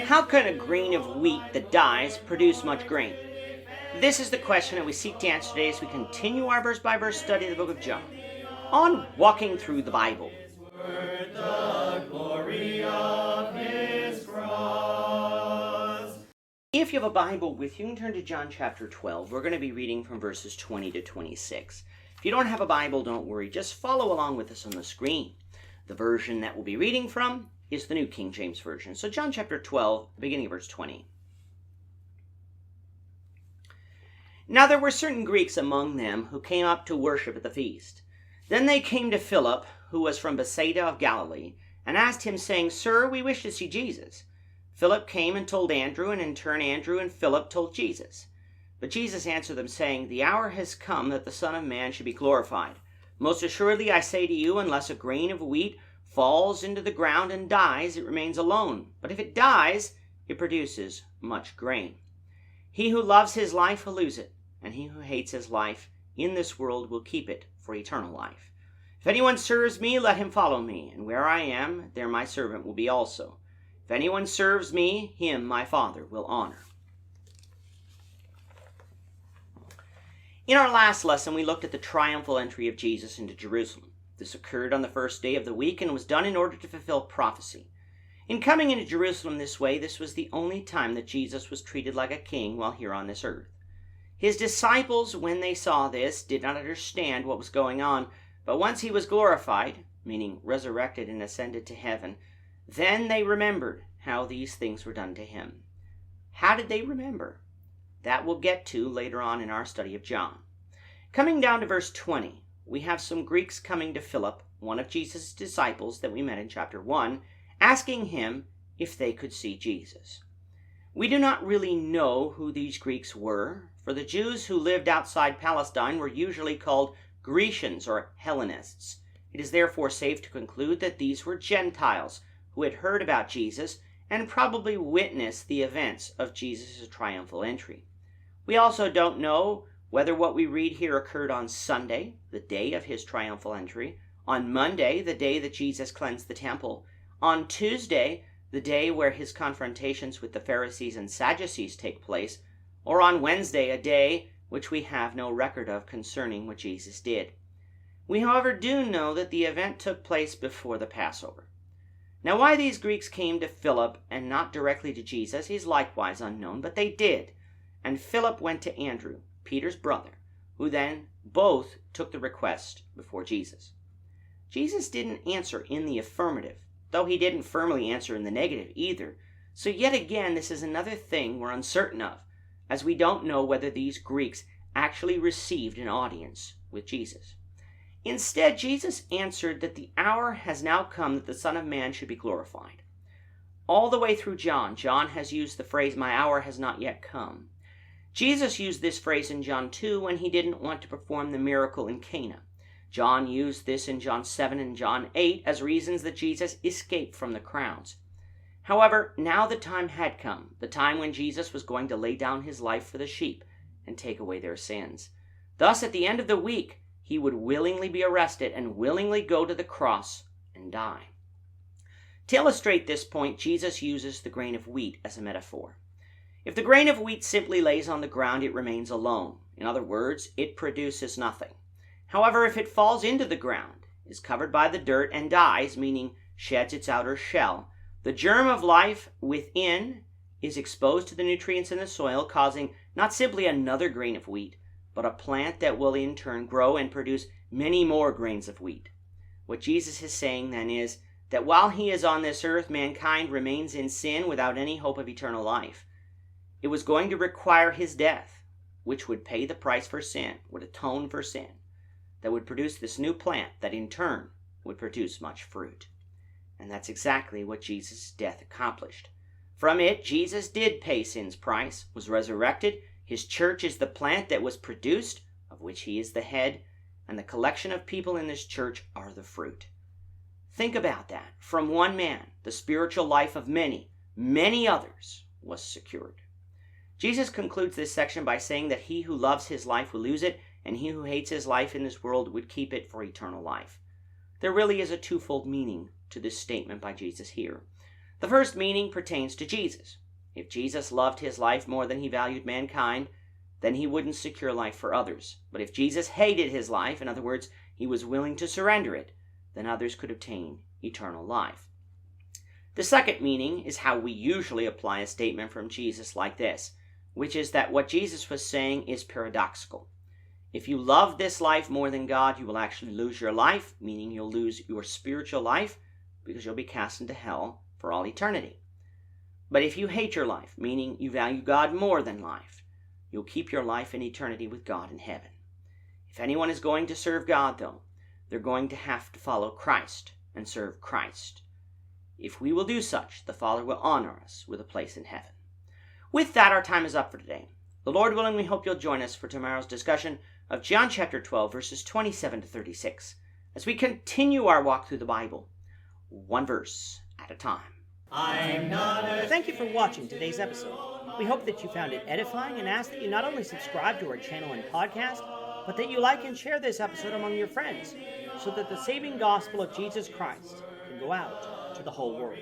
How can a grain of wheat that dies produce much grain? This is the question that we seek to answer today as we continue our verse-by-verse study of the book of John on walking through the Bible. If you have a Bible with you, you can turn to John chapter 12. We're going to be reading from verses 20 to 26. If you don't have a Bible, don't worry. Just follow along with us on the screen. The version that we'll be reading from is the New King James Version. So John chapter 12, beginning of verse 20. Now there were certain Greeks among them who came up to worship at the feast. Then they came to Philip, who was from Bethsaida of Galilee, and asked him, saying, Sir, we wish to see Jesus. Philip came and told Andrew, and in turn Andrew and Philip told Jesus. But Jesus answered them, saying, The hour has come that the Son of Man should be glorified. Most assuredly I say to you, unless a grain of wheat falls into the ground and dies, it remains alone. But if it dies, it produces much grain. He who loves his life will lose it, and he who hates his life in this world will keep it for eternal life. If anyone serves me, let him follow me, and where I am, there my servant will be also. If anyone serves me, him my Father will honor. In our last lesson, we looked at the triumphal entry of Jesus into Jerusalem. This occurred on the first day of the week and was done in order to fulfill prophecy. In coming into Jerusalem this way, this was the only time that Jesus was treated like a king while here on this earth. His disciples, when they saw this, did not understand what was going on, but once he was glorified, meaning resurrected and ascended to heaven, then they remembered how these things were done to him. How did they remember? That we'll get to later on in our study of John. Coming down to verse 20, we have some Greeks coming to Philip, one of Jesus' disciples that we met in chapter 1, asking him if they could see Jesus. We do not really know who these Greeks were, for the Jews who lived outside Palestine were usually called Grecians or Hellenists. It is therefore safe to conclude that these were Gentiles who had heard about Jesus and probably witnessed the events of Jesus' triumphal entry. We also don't know whether what we read here occurred on Sunday, the day of his triumphal entry, on Monday, the day that Jesus cleansed the temple, on Tuesday, the day where his confrontations with the Pharisees and Sadducees take place, or on Wednesday, a day which we have no record of concerning what Jesus did. We, however, do know that the event took place before the Passover. Now, why these Greeks came to Philip and not directly to Jesus is likewise unknown, but they did. And Philip went to Andrew, Peter's brother, who then both took the request before Jesus. Jesus didn't answer in the affirmative, though he didn't firmly answer in the negative either. So yet again, this is another thing we're uncertain of, as we don't know whether these Greeks actually received an audience with Jesus. Instead, Jesus answered that the hour has now come that the Son of Man should be glorified. All the way through John has used the phrase, my hour has not yet come. Jesus used this phrase in John 2 when he didn't want to perform the miracle in Cana. John used this in John 7 and John 8 as reasons that Jesus escaped from the crowds. However, now the time had come, the time when Jesus was going to lay down his life for the sheep and take away their sins. Thus, at the end of the week, he would willingly be arrested and willingly go to the cross and die. To illustrate this point, Jesus uses the grain of wheat as a metaphor. If the grain of wheat simply lays on the ground, it remains alone. In other words, it produces nothing. However, if it falls into the ground, is covered by the dirt and dies, meaning sheds its outer shell, the germ of life within is exposed to the nutrients in the soil, causing not simply another grain of wheat, but a plant that will in turn grow and produce many more grains of wheat. What Jesus is saying then is that while he is on this earth, mankind remains in sin without any hope of eternal life. It was going to require his death, which would pay the price for sin, would atone for sin, that would produce this new plant that in turn would produce much fruit. And that's exactly what Jesus' death accomplished. From it, Jesus did pay sin's price, was resurrected. His church is the plant that was produced, of which he is the head, and the collection of people in this church are the fruit. Think about that. From one man, the spiritual life of many, many others was secured. Jesus concludes this section by saying that he who loves his life will lose it, and he who hates his life in this world would keep it for eternal life. There really is a twofold meaning to this statement by Jesus here. The first meaning pertains to Jesus. If Jesus loved his life more than he valued mankind, then he wouldn't secure life for others. But if Jesus hated his life, in other words, he was willing to surrender it, then others could obtain eternal life. The second meaning is how we usually apply a statement from Jesus like this, which is that what Jesus was saying is paradoxical. If you love this life more than God, you will actually lose your life, meaning you'll lose your spiritual life because you'll be cast into hell for all eternity. But if you hate your life, meaning you value God more than life, you'll keep your life in eternity with God in heaven. If anyone is going to serve God, though, they're going to have to follow Christ and serve Christ. If we will do such, the Father will honor us with a place in heaven. With that, our time is up for today. The Lord willing, we hope you'll join us for tomorrow's discussion of John chapter 12, verses 27 to 36, as we continue our walk through the Bible, one verse at a time. Thank you for watching today's episode. We hope that you found it edifying and ask that you not only subscribe to our channel and podcast, but that you like and share this episode among your friends, so that the saving gospel of Jesus Christ can go out to the whole world.